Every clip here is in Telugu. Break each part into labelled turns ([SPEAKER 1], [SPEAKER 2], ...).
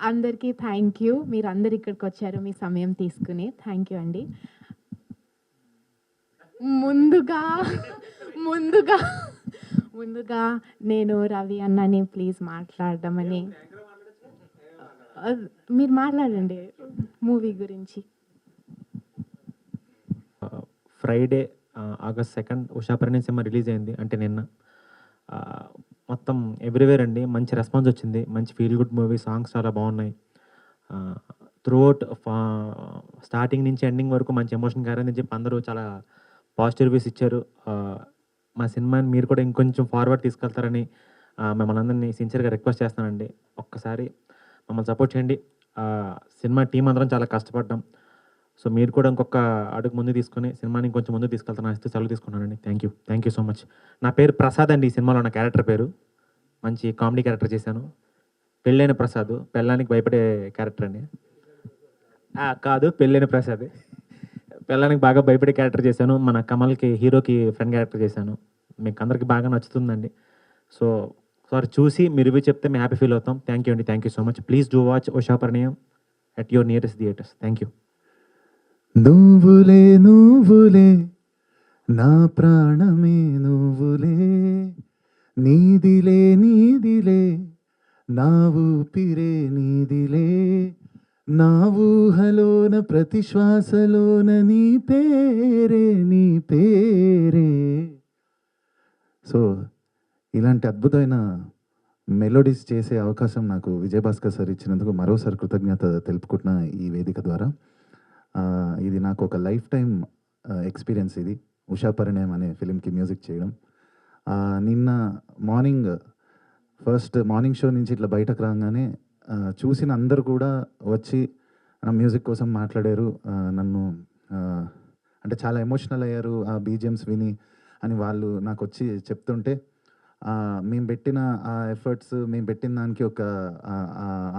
[SPEAKER 1] అందరికీ థ్యాంక్ యూ. మీరందరూ ఇక్కడికొచ్చారు మీ సమయం తీసుకుని. థ్యాంక్ యూ అండి. ముందుగా ముందుగా ముందుగా నేను రవి అన్నని ప్లీజ్ మాట్లాడమని మీరు మాట్లాడండి మూవీ గురించి.
[SPEAKER 2] ఫ్రైడే ఆగస్ట్ 2 ఉషా పరిణయం సినిమా రిలీజ్ అయింది. అంటే నిన్న మొత్తం ఎవ్రీవేర్ అండి మంచి రెస్పాన్స్ వచ్చింది. మంచి ఫీల్ గుడ్ మూవీ. సాంగ్స్ చాలా బాగున్నాయి. త్రూఅవుట్ స్టార్టింగ్ నుంచి ఎండింగ్ వరకు మంచి ఎమోషన్ క్యారీ చెప్పి అందరూ చాలా పాజిటివ్ రివ్యూస్ ఇచ్చారు. మా సినిమాని మీరు కూడా ఇంకొంచెం ఫార్వర్డ్ తీసుకెళ్తారని మిమ్మల్ని అందరినీ సిన్సియర్గా రిక్వెస్ట్ చేస్తానండి. ఒక్కసారి మమ్మల్ని సపోర్ట్ చేయండి. సినిమా టీం అందరం చాలా కష్టపడ్డాం. సో మీరు కూడా ఇంకొక అడుగు ముందు తీసుకొని సినిమాని ఇంకొంచెం ముందు తీసుకెళ్తాను ఇస్తూ సెలవు తీసుకున్నానండి. Thank you so much. నా పేరు ప్రసాద్ అండి. ఈ సినిమాలో నా క్యారెక్టర్ పేరు. మంచి కామెడీ క్యారెక్టర్ చేశాను. పెళ్ళైన ప్రసాద్, పెళ్ళానికి భయపడే క్యారెక్టర్ అండి. కాదు, పెళ్ళైన ప్రసాద్. పెళ్ళానికి బాగా భయపడే క్యారెక్టర్ చేశాను. మన కమల్కి హీరోకి ఫ్రెండ్ క్యారెక్టర్ చేశాను. మీకు అందరికీ బాగా నచ్చుతుందండి. సో సారీ చూసి మీరు రివ్యూ చెప్తే మేము హ్యాపీ ఫీల్ అవుతాం. థ్యాంక్ యూ అండి. Thank you so much. Please do watch Usha Parinayam at your nearest theatres. Thank you.
[SPEAKER 3] నువ్వులే నువ్వులే నా ప్రాణమే నువ్వులే, నీదిలే నీదిలే నా ఊపిరే నీదిలే, నా ఊహలోన ప్రతి శ్వాసలోన నీ పేరే నీ పేరే. సో ఇలాంటి అద్భుతమైన మెలోడీస్ చేసే అవకాశం నాకు విజయభాస్కర్ సార్ ఇచ్చినందుకు మరోసారి కృతజ్ఞత తెలుపుకుంటున్నా ఈ వేదిక ద్వారా. ఇది నాకు ఒక లైఫ్ టైం ఎక్స్పీరియన్స్. ఇది ఉషా పరిణయం అనే ఫిలింకి మ్యూజిక్ చేయడం. నిన్న ఫస్ట్ మార్నింగ్ షో నుంచి ఇట్లా బయటకు రాగానే చూసిన అందరు కూడా వచ్చి నా మ్యూజిక్ కోసం మాట్లాడారు. నన్ను అంటే చాలా ఎమోషనల్ అయ్యారు ఆ బీజిఎమ్స్ విని అని వాళ్ళు నాకు వచ్చి చెప్తుంటే, మేము పెట్టిన ఆ ఎఫర్ట్స్, మేము పెట్టిన దానికి ఒక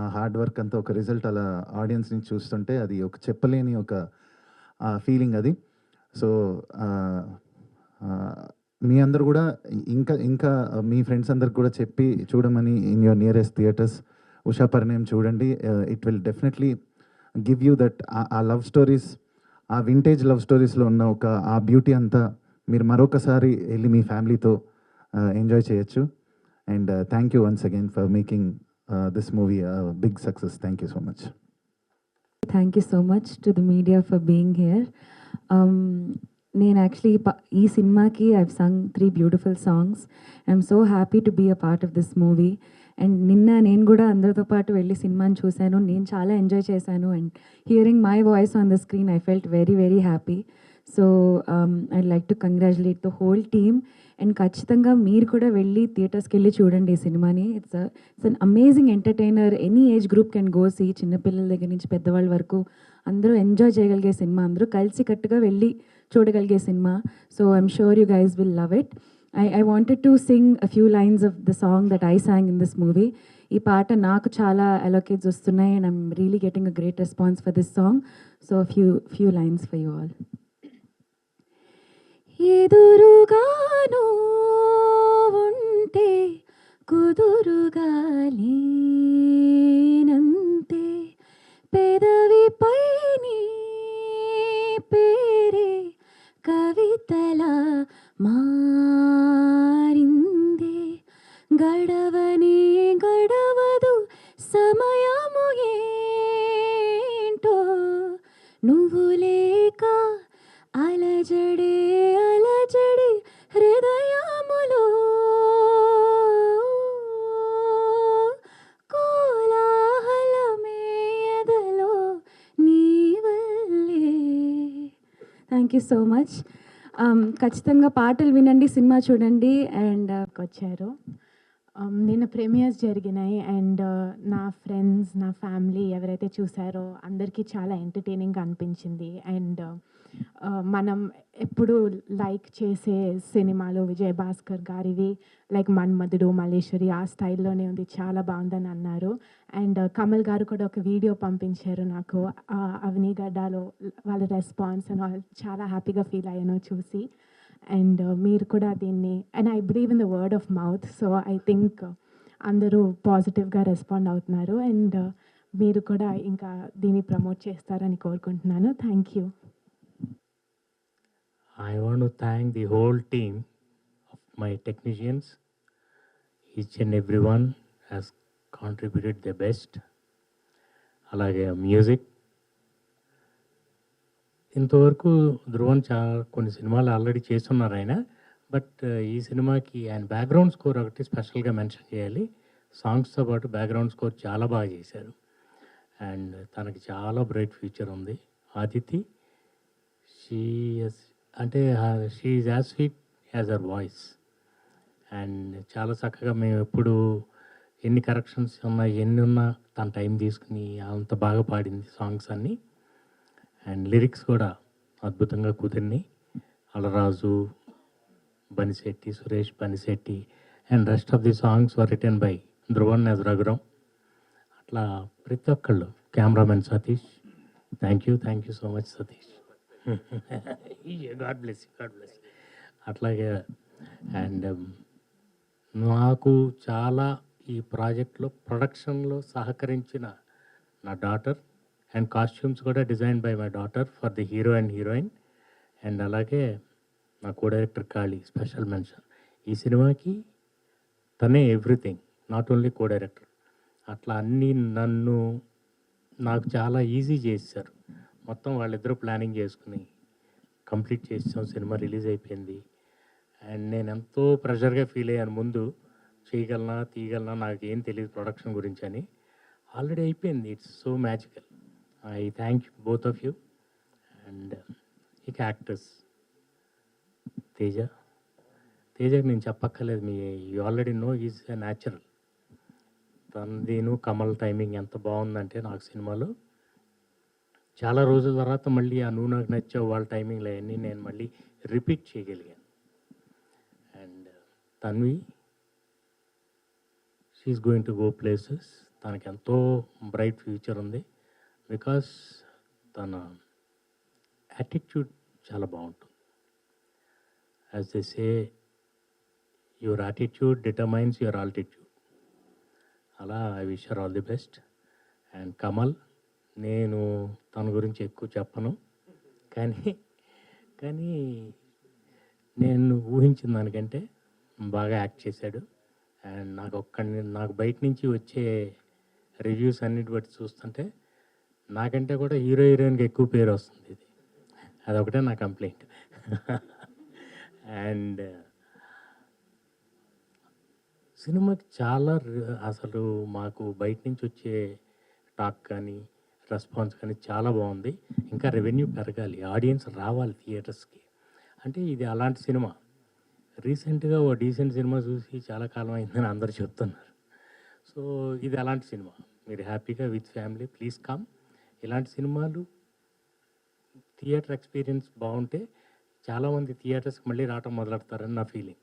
[SPEAKER 3] ఆ హార్డ్ వర్క్ అంతా ఒక రిజల్ట్ అలా ఆడియన్స్ నుంచి చూస్తుంటే అది ఒక చెప్పలేని ఒక ఫీలింగ్ అది. సో మీ అందరు కూడా ఇంకా మీ ఫ్రెండ్స్ అందరికి కూడా చెప్పి చూడమని in your nearest theatres Usha Parinayam చూడండి. It will definitely give you that uh love stories, ఆ వింటేజ్ లవ్ స్టోరీస్లో ఉన్న ఒక ఆ బ్యూటీ అంతా మీరు మరొకసారి వెళ్ళి మీ ఫ్యామిలీతో ఎంజాయ్ చేయొచ్చు. And thank you once again for making this movie big success. Thank you so much.
[SPEAKER 4] Thank you so much to the media for being here. నేను యాక్చువల్లీ ఈ సినిమాకి I've sung 3 beautiful songs. I'm so happy to be a part of this movie. And నిన్న నేను కూడా అందరితో పాటు వెళ్ళి సినిమాని చూశాను. నేను చాలా ఎంజాయ్ చేశాను. And hearing my voice on the screen I felt very very happy. So I'd like to congratulate the whole team. And ఖచ్చితంగా మీరు కూడా వెళ్ళి థియేటర్స్కి వెళ్ళి చూడండి ఈ సినిమాని. It's an amazing entertainer. Any age group can go see. చిన్నపిల్లల దగ్గర నుంచి పెద్దవాళ్ళ వరకు అందరూ ఎంజాయ్ చేయగలిగే సినిమా. అందరూ కలిసి కట్టుగా వెళ్ళి చూడగలిగే cinema. So I'm sure you guys will love it. I wanted to sing a few lines of the song that I sang in this movie. ఈ పాట నాకు చాలా అలోకేట్స్ వస్తున్నాయి and I'm really getting a great response for this song. So a few lines for you all. ఎదురుగాను ఉంటే కుదురుగా లేనంతే, పెదవిపై నీ పేరే కవితలా మారిందే, గడవనే గడవదు సమయము ఏంటో, నువ్వు లేక అలజడే అలజడి హృదయములో, కోలాహలమే ఎదలో నీ వల్లే. Thank you so much. ఖచ్చితంగా పాటలు వినండి, సినిమా చూడండి. అండ్
[SPEAKER 1] వచ్చారు. నిన్న ప్రీమియర్స్ జరిగినాయి అండ్ నా ఫ్రెండ్స్, నా ఫ్యామిలీ ఎవరైతే చూసారో అందరికీ చాలా ఎంటర్టైనింగ్గా అనిపించింది. అండ్ మనం ఎప్పుడు లైక్ చేసే సినిమాలు విజయభాస్కర్ గారివి లైక్ మన్మధుడు, మల్లేశ్వరి ఆ స్టైల్లోనే ఉంది, చాలా బాగుందని అన్నారు. అండ్ కమల్ గారు కూడా ఒక వీడియో పంపించారు నాకు అవనీగడ్డలో వాళ్ళ రెస్పాన్స్ అండ్ చాలా హ్యాపీగా ఫీల్ అయ్యాను చూసి. అండ్ మీరు కూడా దీన్ని and I believe in the word of mouth. So I think అందరూ పాజిటివ్గా రెస్పాండ్ అవుతున్నారు. అండ్ మీరు కూడా ఇంకా దీన్ని ప్రమోట్ చేస్తారని కోరుకుంటున్నాను. Thank you.
[SPEAKER 5] I want to thank the whole team of my technicians. Each and everyone has contributed their best. అలాగే మ్యూజిక్ ఇంతవరకు ధ్రువన్ కొన్ని సినిమాలు ఆల్రెడీ చేస్తున్నారు ఆయన. బట్ ఈ సినిమాకి ఆయన బ్యాక్గ్రౌండ్ స్కోర్ ఒకటి స్పెషల్గా మెన్షన్ చేయాలి. సాంగ్స్తో పాటు బ్యాక్గ్రౌండ్ స్కోర్ చాలా బాగా చేశారు. అండ్ తనకి చాలా బ్రైట్ ఫ్యూచర్ ఉంది. ఆదితి అంటే she is as sweet as her voice. And చాలా చక్కగా మేము ఎప్పుడు ఎన్ని కరెక్షన్స్ ఉన్నా ఎన్ని ఉన్నా తన టైం తీసుకుని అంత బాగా పాడింది సాంగ్స్ అన్నీ. అండ్ లిరిక్స్ కూడా అద్భుతంగా కుదిరినాయి. Alaraju Banishetti, Suresh Banishetti and rest of the songs were written by Dhruvan as Raghuram. అట్లా ప్రతి ఒక్కళ్ళు, cameraman Satish, thank you so much Satish. God bless అట్లాగే. అండ్ నాకు చాలా ఈ ప్రాజెక్ట్లో ప్రొడక్షన్లో సహకరించిన నా డాటర్ అండ్ కాస్ట్యూమ్స్ కూడా design by my daughter for the hero and heroine. And అలాగే నా co director Kali, special mention. ఈ సినిమాకి తనే everything, not only co director. అట్లా అన్నీ నాకు చాలా ఈజీ చేశారు. మొత్తం వాళ్ళిద్దరూ ప్లానింగ్ చేసుకుని కంప్లీట్ చేసాం. సినిమా రిలీజ్ అయిపోయింది. అండ్ నేను ఎంతో ప్రెషర్గా ఫీల్ అయ్యాను. ముందు తీయగలనా నాకు ఏం తెలియదు ప్రొడక్షన్ గురించి అని. ఆల్రెడీ అయిపోయింది. It's so magical. I thank you both of you. And ఇక యాక్టర్స్ తేజకి నేను చెప్పక్కర్లేదు. You already know is a natural. తనదీను కమల్ టైమింగ్ ఎంత బాగుందంటే నాకు సినిమాలో చాలా రోజుల తర్వాత మళ్ళీ ఆ నువ్వు నాకు నచ్చావు వాళ్ళ టైమింగ్లో అవన్నీ నేను మళ్ళీ రిపీట్ చేయగలిగాను. And Tanvi, she is going to go places. తనకి ఎంతో బ్రైట్ ఫ్యూచర్ ఉంది. బికాస్ తన యాటిట్యూడ్ చాలా బాగుంటుంది. As they say, your attitude determines your altitude. అలా I wish her all the best. And Kamal, నేను తన గురించి ఎక్కువ చెప్పను, కానీ నేను ఊహించిన దానికంటే బాగా యాక్ట్ చేశాడు. అండ్ నాకు బయట నుంచి వచ్చే రివ్యూస్ అన్నిటి బట్టి చూస్తుంటే నాకంటే కూడా హీరోయిన్కి ఎక్కువ పేరు వస్తుంది. అదొకటే నా కంప్లైంట్. అండ్ సినిమాకి చాలా అసలు మాకు బయట నుంచి వచ్చే టాక్ కానీ రెస్పాన్స్ కానీ చాలా బాగుంది. ఇంకా రెవెన్యూ పెరగాలి, ఆడియన్స్ రావాలి థియేటర్స్కి. అంటే ఇది అలాంటి సినిమా. రీసెంట్గా ఓ డీసెంట్ సినిమా చూసి చాలా కాలం అయిందని అందరూ చెప్తున్నారు. సో ఇది అలాంటి సినిమా. మీరు హ్యాపీగా విత్ ఫ్యామిలీ ప్లీజ్ కమ్. ఇలాంటి సినిమాలు థియేటర్ ఎక్స్పీరియన్స్ బాగుంటే చాలామంది థియేటర్స్కి మళ్ళీ రావటం మొదలెడతారని నా ఫీలింగ్.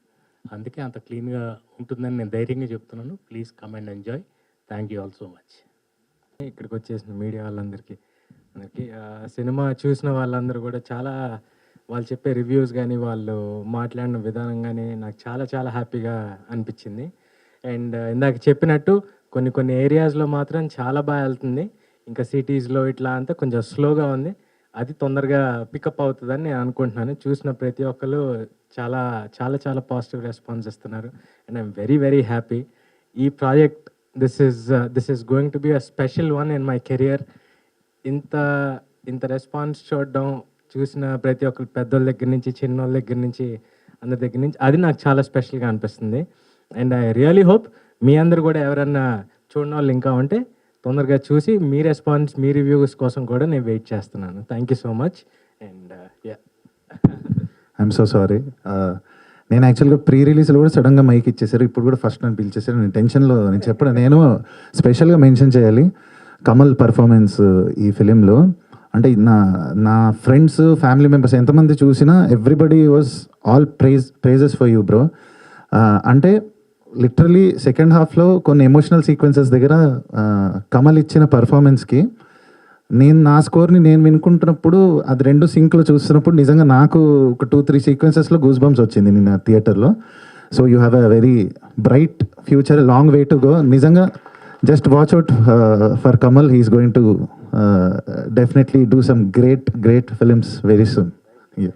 [SPEAKER 5] అందుకే అంత క్లీన్గా ఉంటుందని నేను ధైర్యంగా చెప్తున్నాను. Please come and enjoy. Thank you all so much.
[SPEAKER 2] ఇక్కడికి వచ్చేసిన మీడియా వాళ్ళందరికీ సినిమా చూసిన వాళ్ళందరూ కూడా వాళ్ళు చెప్పే రివ్యూస్ కానీ వాళ్ళు మాట్లాడిన విధానం కానీ నాకు చాలా హ్యాపీగా అనిపించింది. అండ్ ఇందాక చెప్పినట్టు కొన్ని ఏరియాస్లో మాత్రం చాలా బాగా వెళ్తుంది. ఇంకా సిటీస్లో ఇట్లా అంతా కొంచెం స్లోగా ఉంది. అది తొందరగా పికప్ అవుతుందని నేను అనుకుంటున్నాను. చూసిన ప్రతి ఒక్కరు చాలా పాజిటివ్ రెస్పాన్స్ ఇస్తున్నారు. And I'm very happy. ఈ project this is going to be a special one in my career. ఇంత రెస్పాన్స్ చూసిన ప్రతి ఒక్కరు, పెద్దోళ్ళ దగ్గర నుంచి చిన్నోళ్ళ దగ్గర నుంచి అందరి దగ్గర నుంచి, అది నాకు చాలా స్పెషల్గా అనిపిస్తుంది. అండ్ ఐ రియలీ హోప్ మీ అందరు కూడా ఎవరన్నా చూడని వాళ్ళు ఇంకా ఉంటే తొందరగా చూసి మీ రెస్పాన్స్, మీ రివ్యూస్ కోసం కూడా నేను వెయిట్ చేస్తున్నాను. Thank you so much. And
[SPEAKER 3] I'm so sorry. నేను యాక్చువల్గా ప్రీ రిలీజ్లో కూడా సడన్గా మైక్ ఇచ్చేసారు. ఇప్పుడు కూడా ఫస్ట్ నన్ను పిలిచేసారు. నేను టెన్షన్లో నేను స్పెషల్గా మెన్షన్ చేయాలి కమల్ పర్ఫార్మెన్స్ ఈ ఫిలింలో. అంటే నా ఫ్రెండ్స్, ఫ్యామిలీ మెంబర్స్ ఎంతమంది చూసినా everybody was all praises for you bro. అంటే లిటరలీ సెకండ్ హాఫ్లో కొన్ని ఎమోషనల్ సీక్వెన్సెస్ దగ్గర కమల్ ఇచ్చిన పర్ఫార్మెన్స్కి నా స్కోర్ని నేను వినుకుంటున్నప్పుడు అది రెండు సింక్లో చూస్తున్నప్పుడు నిజంగా నాకు ఒక 2-3 సీక్వెన్సెస్లో గూస్ బంప్స్ వచ్చింది నిన్న థియేటర్లో. So you have a very bright future, long way to go. నిజంగా just watch out for Kamal. He's going to definitely do some great films very soon. Yeah.